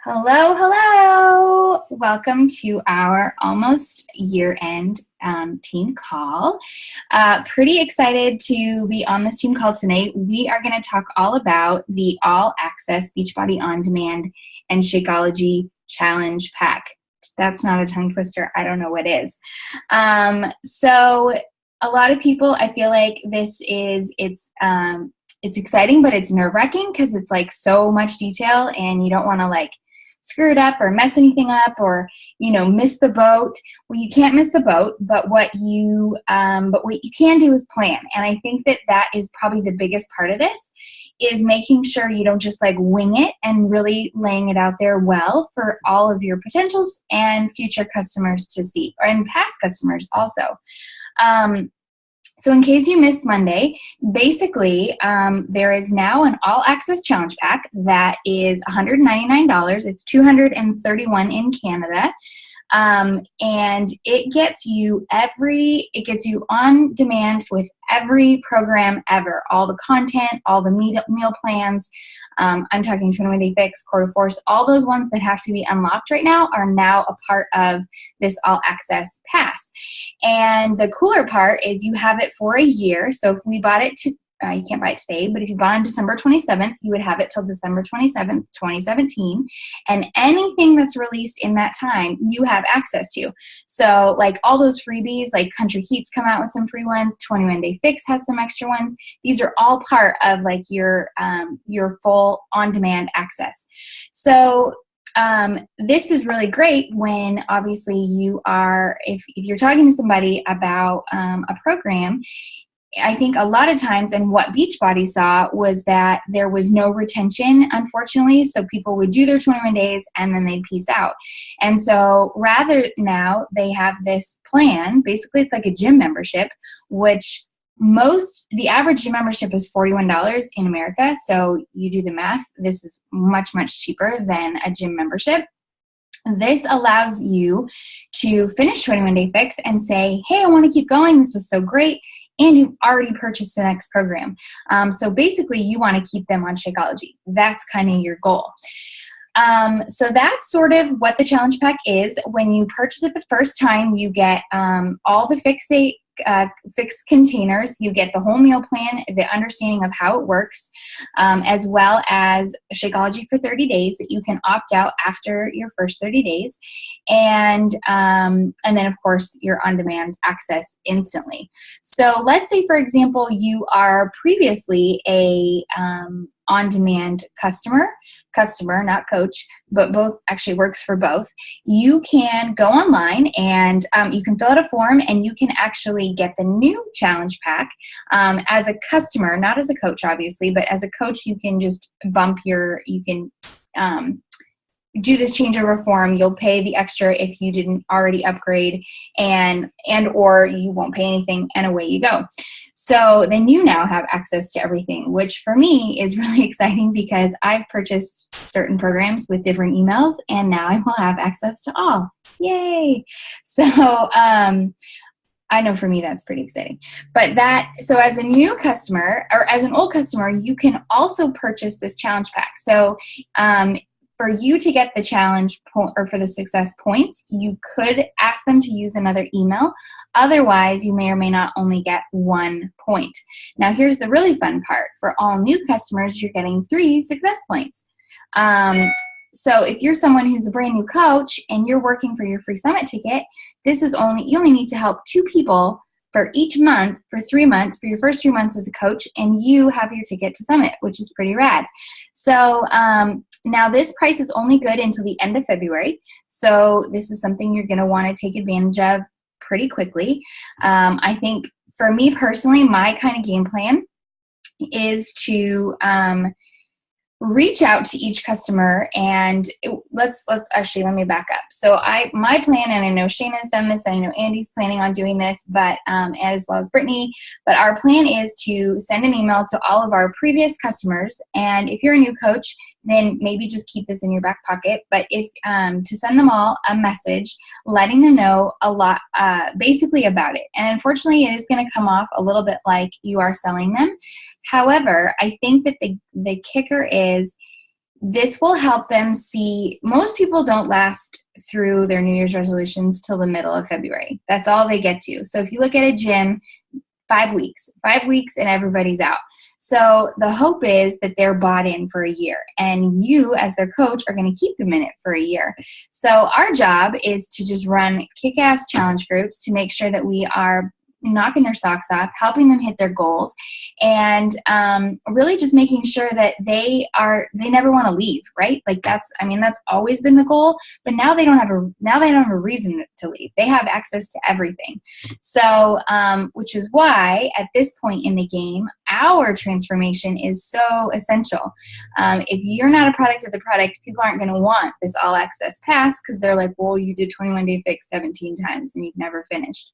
Hello, hello. Welcome to our almost year-end team call. Pretty excited to be on this team call tonight. We are going to talk all about the all-access Beachbody On Demand and Shakeology Challenge Pack. That's not a tongue twister. I don't know what is. So a lot of people, I feel like it's exciting, but it's nerve-wracking because it's like so much detail and you don't want to like screw it up or mess anything up or, miss the boat. Well, you can't miss the boat, but what you can do is plan. And I think that is probably the biggest part of this is making sure you don't just like wing it and really laying it out there well for all of your potentials and future customers to see, and past customers also. So in case you missed Monday, basically there is now an all-access challenge pack that is $199. It's $231 in Canada. And it gets you on demand with every program ever, all the content, all the meal plans. I'm talking 21-Day Fix, Quarter Force, all those ones that have to be unlocked right now are now a part of this all access pass. And the cooler part is you have it for a year. So if we bought it you can't buy it today, but if you bought on December 27th, you would have it till December 27th, 2017. And anything that's released in that time, you have access to. So like all those freebies, like Country Heats come out with some free ones, 21-Day Fix has some extra ones. These are all part of like your full on-demand access. So this is really great when obviously if you're talking to somebody about a program. I think a lot of times, and what Beachbody saw was that there was no retention, unfortunately. So people would do their 21 days and then they'd peace out. And so rather now they have this plan. Basically, it's like a gym membership, which the average gym membership is $41 in America. So you do the math. This is much, much cheaper than a gym membership. This allows you to finish 21-Day Fix and say, hey, I want to keep going. This was so great. And you've already purchased the next program. So basically, you want to keep them on Shakeology. That's kind of your goal. So that's sort of what the challenge pack is. When you purchase it the first time, you get all the fixed containers. You get the whole meal plan, the understanding of how it works, as well as Shakeology for 30 days that you can opt out after your first 30 days. And then, of course, your on-demand access instantly. So let's say, for example, you are previously a on-demand customer, not coach, but both actually works for both. You can go online and you can fill out a form and you can actually get the new challenge pack as a customer, not as a coach, obviously, but as a coach, you can just do this changeover form. You'll pay the extra if you didn't already upgrade and or you won't pay anything and away you go. So then you now have access to everything, which for me is really exciting because I've purchased certain programs with different emails and now I will have access to all. Yay! So I know for me that's pretty exciting. But so as a new customer or as an old customer, you can also purchase this challenge pack. So for you to get the challenge or for the success points, you could ask them to use another email. Otherwise, you may or may not only get 1 point. Now, here's the really fun part. For all new customers, you're getting 3 success points. So if you're someone who's a brand new coach and you're working for your free summit ticket, you only need to help 2 people for each month for 3 months, for your first 3 months as a coach, and you have your ticket to Summit, which is pretty rad. So now this price is only good until the end of February. So this is something you're going to want to take advantage of pretty quickly. I think for me personally, my kind of game plan is to reach out to each customer and let me back up. So my plan, and I know Shayna's done this, and I know Andy's planning on doing this, but as well as Brittany, but our plan is to send an email to all of our previous customers. And if you're a new coach, then maybe just keep this in your back pocket. But if to send them all a message, letting them know a lot, basically about it. And unfortunately, it is going to come off a little bit like you are selling them. However, I think that the kicker is this will help them see, most people don't last through their New Year's resolutions till the middle of February. That's all they get to. So if you look at a gym, 5 weeks and everybody's out. So the hope is that they're bought in for a year, and you as their coach are going to keep them in it for a year. So our job is to just run kick-ass challenge groups to make sure that we are knocking their socks off, helping them hit their goals, and really just making sure that they never want to leave, right? Like that's always been the goal, but now they don't have a reason to leave. They have access to everything. So, which is why at this point in the game, our transformation is so essential. If you're not a product of the product, people aren't going to want this all access pass because they're like, well, you did 21 Day Fix 17 times and you've never finished.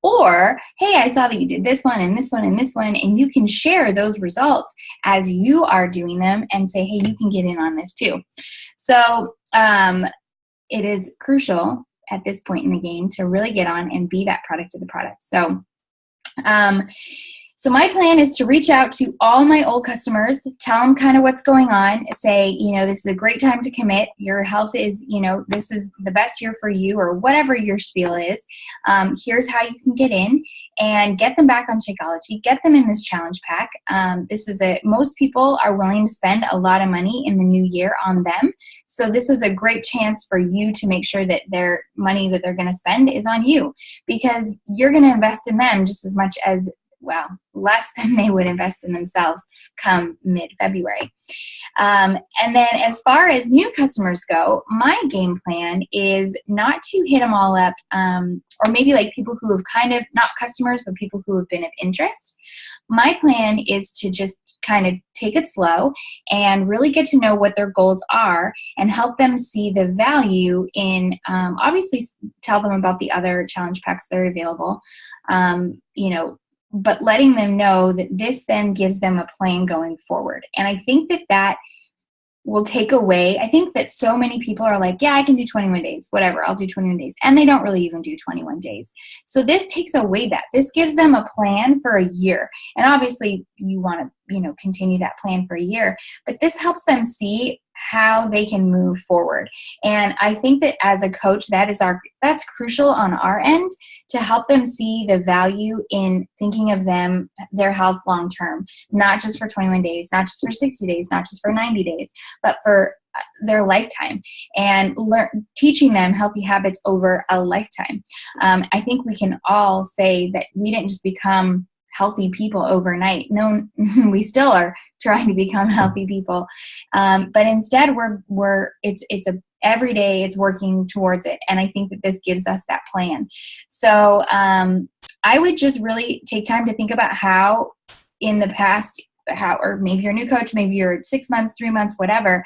Or, hey, I saw that you did this one and this one and this one, and you can share those results as you are doing them and say, hey, you can get in on this too. So it is crucial at this point in the game to really get on and be that product of the product. So my plan is to reach out to all my old customers, tell them kind of what's going on, say, this is a great time to commit. Your health is, this is the best year for you, or whatever your spiel is. Here's how you can get in and get them back on Shakeology, get them in this challenge pack. Most people are willing to spend a lot of money in the new year on them. So this is a great chance for you to make sure that their money that they're going to spend is on you, because you're going to invest in them just as much as, less than they would invest in themselves come mid-February. And then as far as new customers go, my game plan is not to hit them all up, or maybe like people who have kind of, not customers, but people who have been of interest. My plan is to just kind of take it slow and really get to know what their goals are and help them see the value in, obviously tell them about the other challenge packs that are available, but letting them know that this then gives them a plan going forward. And I think that will take away, I think that so many people are like, yeah, I can do 21 days, whatever, I'll do 21 days. And they don't really even do 21 days. So this takes away that. This gives them a plan for a year. And obviously you want to, continue that plan for a year, but this helps them see how they can move forward. And I think that as a coach, that's crucial on our end to help them see the value in thinking of their health long term, not just for 21 days, not just for 60 days, not just for 90 days, but for their lifetime, and teaching them healthy habits over a lifetime. I think we can all say that we didn't just become healthy people overnight. No, we still are trying to become healthy people. But instead it's every day it's working towards it. And I think that this gives us that plan. So I would just really take time to think about how in the past, or maybe you're a new coach, maybe you're 6 months, 3 months, whatever,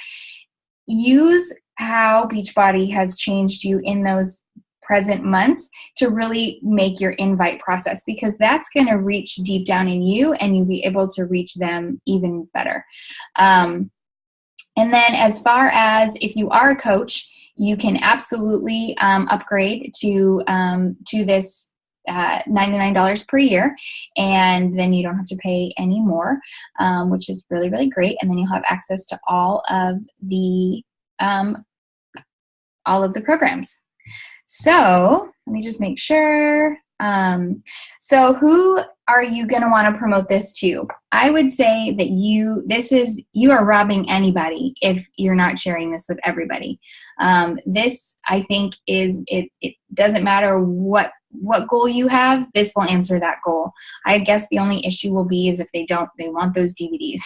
use how Beachbody has changed you in those present months to really make your invite process, because that's going to reach deep down in you and you'll be able to reach them even better. And then as far as if you are a coach, you can absolutely upgrade to this $99 per year, and then you don't have to pay any more, which is really, really great. And then you'll have access to all of the programs. So let me just make sure. So who are you going to want to promote this to? I would say that you are robbing anybody if you're not sharing this with everybody. This, I think, it doesn't matter what goal you have, this will answer that goal. I guess the only issue will be is if they want those DVDs.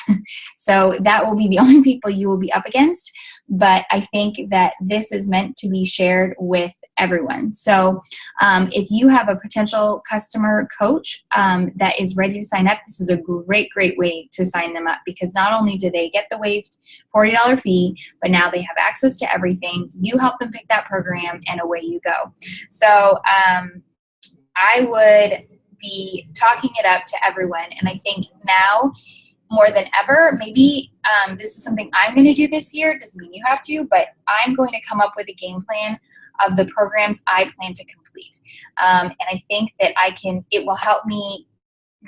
So that will be the only people you will be up against. But I think that this is meant to be shared with everyone. So if you have a potential customer coach that is ready to sign up, this is a great way to sign them up, because not only do they get the waived $40 fee, but now they have access to everything. You help them pick that program and away you go. So I would be talking it up to everyone. And I think now more than ever, maybe this is something I'm going to do this year. It doesn't mean you have to, but I'm going to come up with a game plan of the programs I plan to complete. And I think that it will help me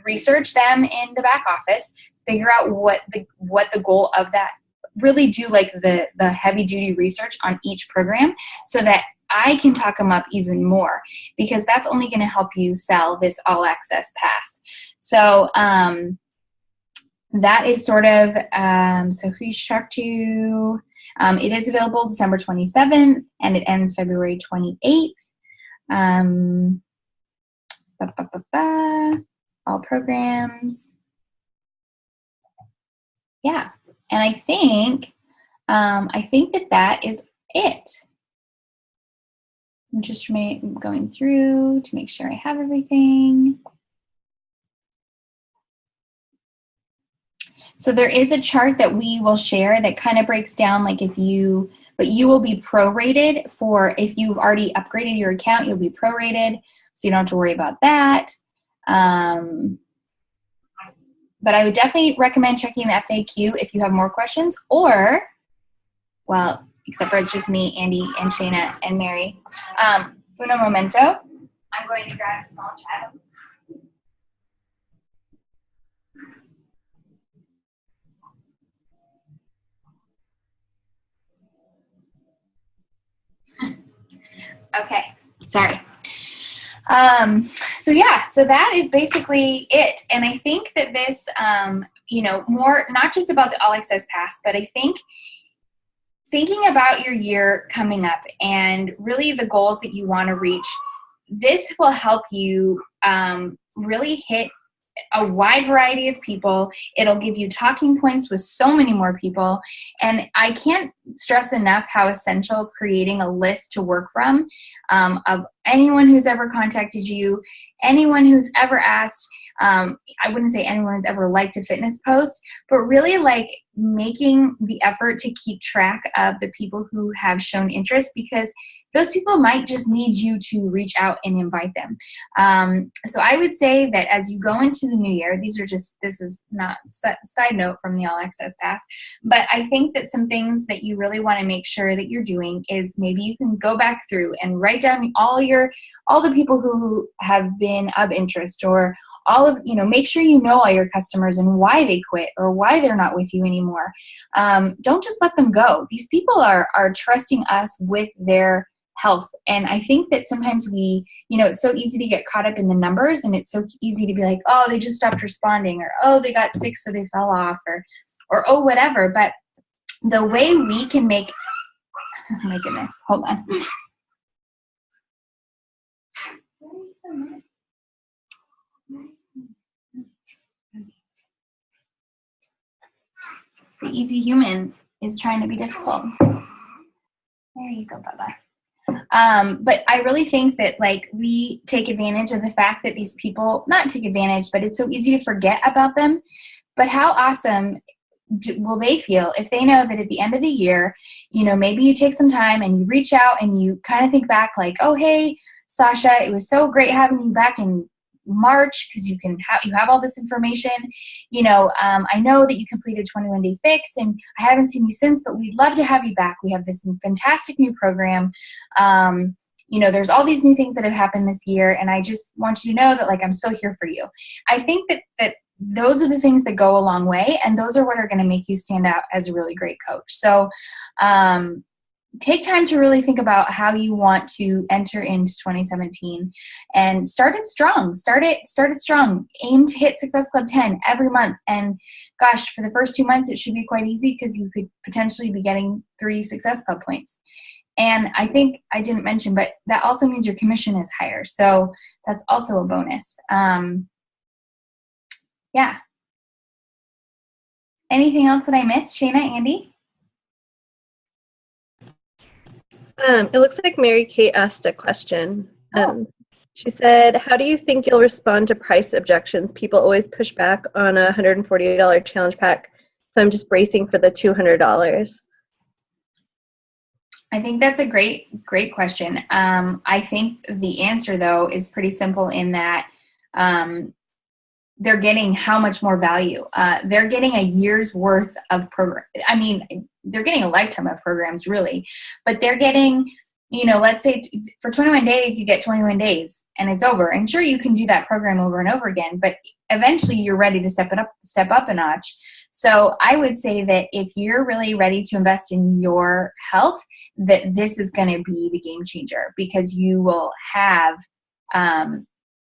research them in the back office, figure out what the goal of that really do like the heavy duty research on each program so that I can talk them up even more, because that's only going to help you sell this all access pass. So that is sort of, so who you should talk to. It is available December 27th and it ends February 28th. All programs. Yeah. And I think that is it. I'm just going through to make sure I have everything. So there is a chart that we will share that kind of breaks down like but you will be prorated for, if you've already upgraded your account, you'll be prorated. So you don't have to worry about that. But I would definitely recommend checking the FAQ if you have more questions, or, well, except for it's just me, Andy, and Shayna, and Mary. Uno momento. I'm going to grab a small child. Okay, sorry. So yeah, so that is basically it. And I think that this, more, not just about the All Access Pass, but I think thinking about your year coming up and really the goals that you want to reach, this will help you really hit a wide variety of people. It'll give you talking points with so many more people. And I can't stress enough how essential creating a list to work from of anyone who's ever contacted you, anyone who's ever asked. I wouldn't say anyone who's ever liked a fitness post, but really like making the effort to keep track of the people who have shown interest, because those people might just need you to reach out and invite them. So I would say that as you go into the new year, this is not side note from the All Access Pass, but I think that some things that you really want to make sure that you're doing is maybe you can go back through and write down all the people who have been of interest, or make sure you know all your customers and why they quit or why they're not with you anymore. Don't just let them go. These people are trusting us with their health. And I think that sometimes it's so easy to get caught up in the numbers, and it's so easy to be like, oh, they just stopped responding, or, oh, they got sick so they fell off, or oh, whatever. But the way we can make, oh my goodness, hold on. The easy human is trying to be difficult. There you go, bye-bye. But I really think that we take advantage of the fact that these people, not take advantage, but it's so easy to forget about them. But how awesome will they feel if they know that at the end of the year, maybe you take some time and you reach out and you kind of think back like, oh, hey, Sasha, it was so great having you back in March, because you have all this information. I know that you completed 21-day fix and I haven't seen you since, but we'd love to have you back. We have this fantastic new program. There's all these new things that have happened this year, and I just want you to know that I'm still here for you. I think that those are the things that go a long way, and those are what are going to make you stand out as a really great coach. So take time to really think about how you want to enter into 2017 and start it strong. Start it strong. Aim to hit Success Club 10 every month. And gosh, for the first 2 months, it should be quite easy, because you could potentially be getting 3 Success Club points. And I think I didn't mention, but that also means your commission is higher. So that's also a bonus. Yeah. Anything else that I missed, Shayna, Andy? It looks like Mary Kate asked a question. She said, how do you think you'll respond to price objections? People always push back on a $140 challenge pack, so I'm just bracing for the $200. I think that's a great question. I think the answer, though, is pretty simple in that they're getting how much more value. They're getting a year's worth of program. I mean, they're getting a lifetime of programs, really, but they're getting, let's say for 21 days, you get 21 days and it's over. And sure, you can do that program over and over again, but eventually you're ready to step up a notch. So I would say that if you're really ready to invest in your health, that this is going to be the game changer, because you will have,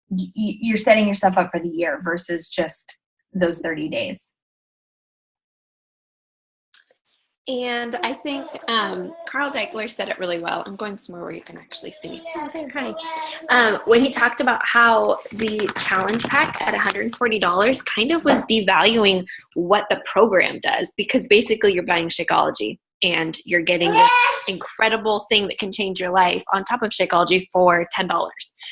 you're setting yourself up for the year versus just those 30 days. And I think Carl Deichler said it really well. I'm going somewhere where you can actually see me. Oh, there, hi. When he talked about how the challenge pack at $140 kind of was devaluing what the program does, because basically you're buying Shakeology and you're getting this incredible thing that can change your life on top of Shakeology for $10. So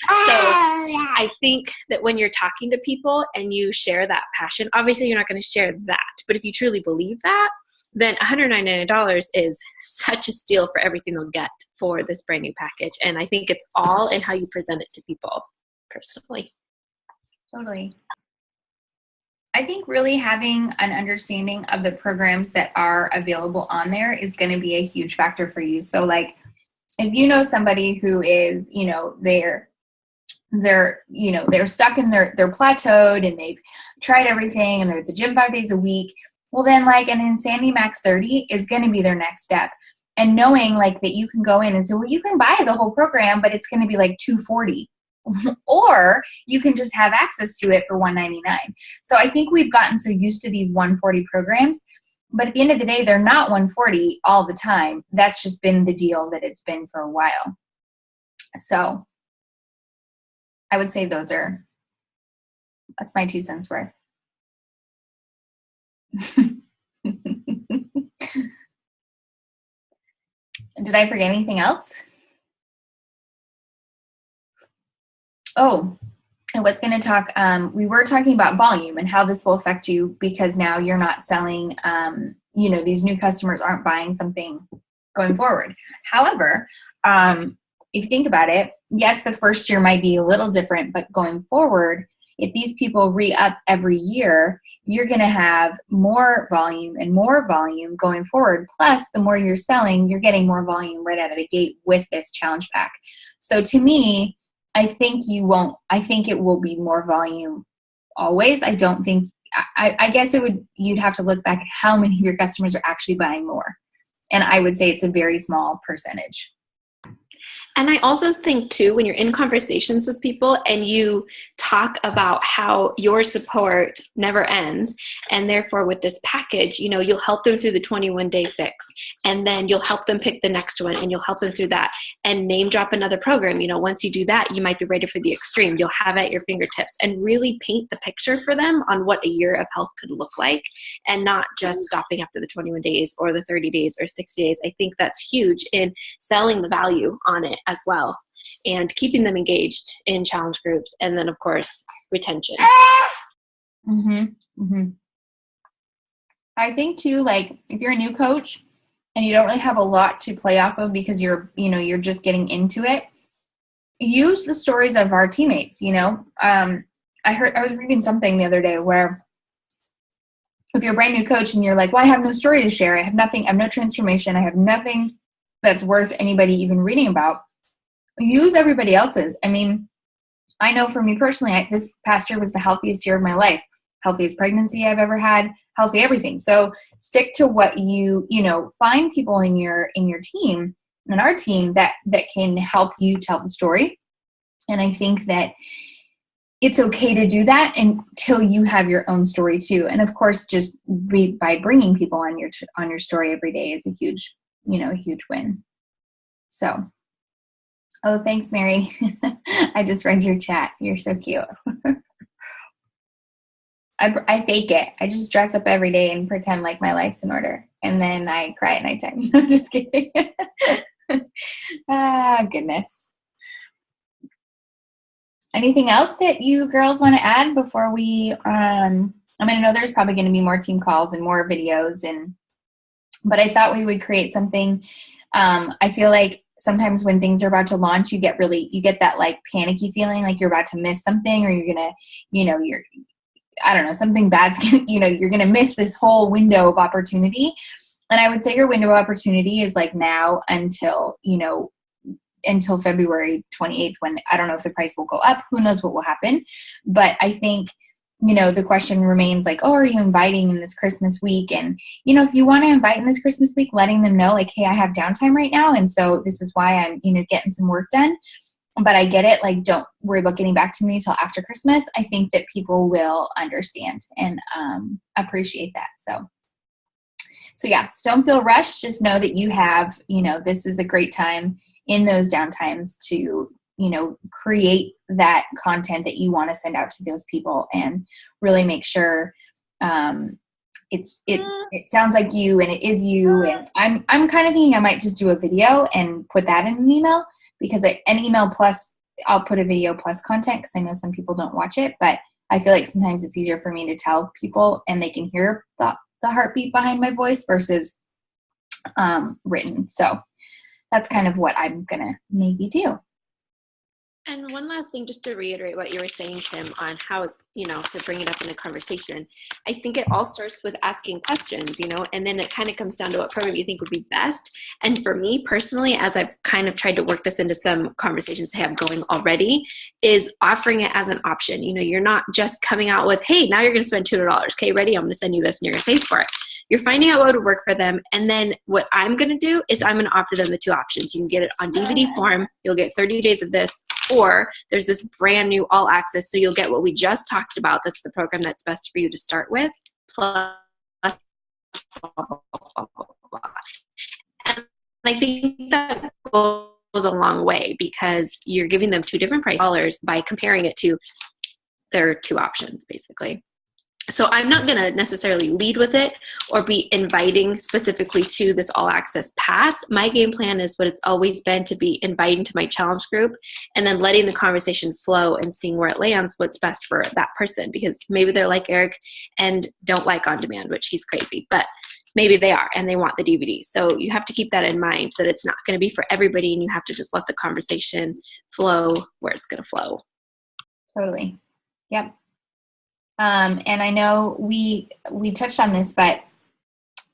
I think that when you're talking to people and you share that passion, obviously you're not going to share that, but if you truly believe that, then $199 is such a steal for everything they'll get for this brand new package. And I think it's all in how you present it to people, personally. Totally. I think really having an understanding of the programs that are available on there is going to be a huge factor for you. So like, if you know somebody who is, they're stuck in they're plateaued and they've tried everything and they're at the gym 5 days a week, well then like an Insanity Max 30 is going to be their next step. And knowing like that you can go in and say, well, you can buy the whole program, but it's going to be like $240. Or you can just have access to it for $199. So I think we've gotten so used to these $140 programs, but at the end of the day, they're not $140 all the time. That's just been the deal that it's been for a while. So I would say that's my 2 cents worth. Did I forget anything else? Oh, I was going to talk, we were talking about volume and how this will affect you, because now you're not selling, these new customers aren't buying something going forward. However, if you think about it, yes, the first year might be a little different, but going forward, if these people re-up every year, you're going to have more volume and more volume going forward. Plus, the more you're selling, you're getting more volume right out of the gate with this challenge pack. So to me, I think it will be more volume always. I don't think, I guess you'd have to look back at how many of your customers are actually buying more. And I would say it's a very small percentage. And I also think too, when you're in conversations with people and you talk about how your support never ends, and therefore with this package, you'll help them through the 21-day fix, and then you'll help them pick the next one, and you'll help them through that, and name drop another program. Once you do that, you might be ready for the extreme. You'll have it at your fingertips, and really paint the picture for them on what a year of health could look like, and not just stopping after the 21 days or the 30 days or 60 days. I think that's huge in selling the value on it as well, and keeping them engaged in challenge groups, and then of course retention. I think too, like if you're a new coach and you don't really have a lot to play off of because you're just getting into it, use the stories of our teammates. I was reading something the other day where if you're a brand new coach and you're like, well, I have no story to share, I have nothing, I have no transformation, I have nothing that's worth anybody even reading about, use everybody else's. I mean, I know for me personally, this past year was the healthiest year of my life. Healthiest pregnancy I've ever had, healthy everything. So stick to what find people in your team, in our team, that can help you tell the story. And I think that it's okay to do that until you have your own story too. And of course, just by bringing people on your story every day is a huge win. So. Oh, thanks, Mary. I just read your chat. You're so cute. I fake it. I just dress up every day and pretend like my life's in order. And then I cry at nighttime. I'm just kidding. Goodness. Anything else that you girls want to add before we, I know there's probably going to be more team calls and more videos, but I thought we would create something. I feel like sometimes when things are about to launch, you get that like panicky feeling like you're about to miss something, or you're going to, something bad's you're going to miss this whole window of opportunity. And I would say your window of opportunity is like now until February 28th, when I don't know if the price will go up, who knows what will happen. But I think the question remains like, oh, are you inviting in this Christmas week? And, if you want to invite in this Christmas week, letting them know like, hey, I have downtime right now. And so this is why I'm, getting some work done. But I get it. Like, don't worry about getting back to me till after Christmas. I think that people will understand and appreciate that. So yeah, so don't feel rushed. Just know that you have, this is a great time in those downtimes to, create that content that you want to send out to those people and really make sure it sounds like you and it is you. And I'm kind of thinking I might just do a video and put that in an email, because an email plus I'll put a video plus content, because I know some people don't watch it, but I feel like sometimes it's easier for me to tell people and they can hear the heartbeat behind my voice versus written. So that's kind of what I'm gonna maybe do. And one last thing, just to reiterate what you were saying, Kim, on how, to bring it up in a conversation. I think it all starts with asking questions, and then it kind of comes down to what program you think would be best. And for me personally, as I've kind of tried to work this into some conversations I have going already, is offering it as an option. You're not just coming out with, hey, now you're going to spend $200. Okay, ready? I'm going to send you this and you're going to pay for it. You're finding out what would work for them. And then what I'm going to do is I'm going to offer them the two options. You can get it on DVD form. You'll get 30 days of this. Or there's this brand new all access. So you'll get what we just talked about. That's the program that's best for you to start with. Plus, blah, blah, blah, blah, blah. And I think that goes a long way, because you're giving them two different price dollars by comparing it to their two options, basically. So I'm not going to necessarily lead with it or be inviting specifically to this all access pass. My game plan is what it's always been, to be inviting to my challenge group and then letting the conversation flow and seeing where it lands, what's best for that person, because maybe they're like Eric and don't like on demand, which he's crazy, but maybe they are and they want the DVD. So you have to keep that in mind, that it's not going to be for everybody, and you have to just let the conversation flow where it's going to flow. Totally. Yep. And I know we touched on this, but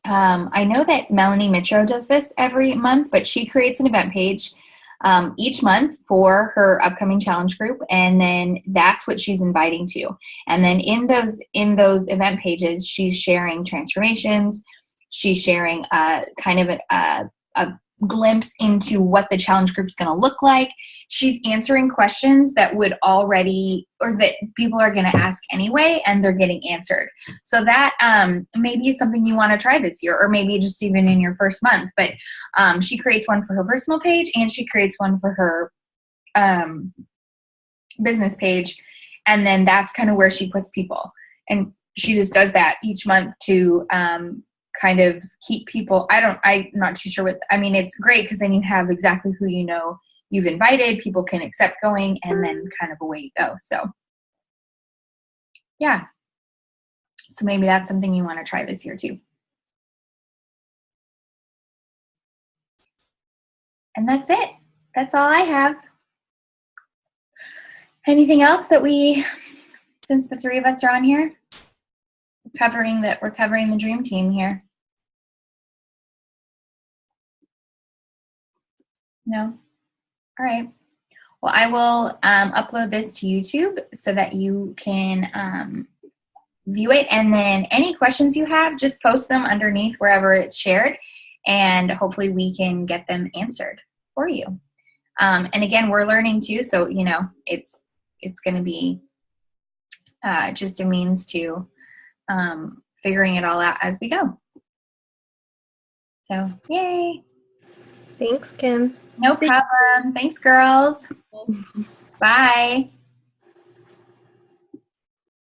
I know that Melanie Mitro does this every month, but she creates an event page each month for her upcoming challenge group, and then that's what she's inviting to. And then in those event pages, she's sharing transformations. She's sharing kind of a glimpse into what the challenge group's going to look like. She's answering questions that would already, or that people are going to ask anyway, and they're getting answered. So that maybe is something you want to try this year, or maybe just even in your first month. But she creates one for her personal page, and she creates one for her business page. And then that's kind of where she puts people. And she just does that each month to kind of keep people. I'm not too sure what, it's great, because then you have exactly who you've invited, people can accept going, and then kind of away you go. So yeah. So maybe that's something you want to try this year too. And that's it. That's all I have. Anything else that since the three of us are on here, we're covering the dream team here? No? All right. Well, I will upload this to YouTube so that you can view it. And then any questions you have, just post them underneath wherever it's shared, and hopefully we can get them answered for you. And again, we're learning too, so it's going to be just a means to figuring it all out as we go. So yay! Thanks, Kim. No problem. Thanks, girls. Bye.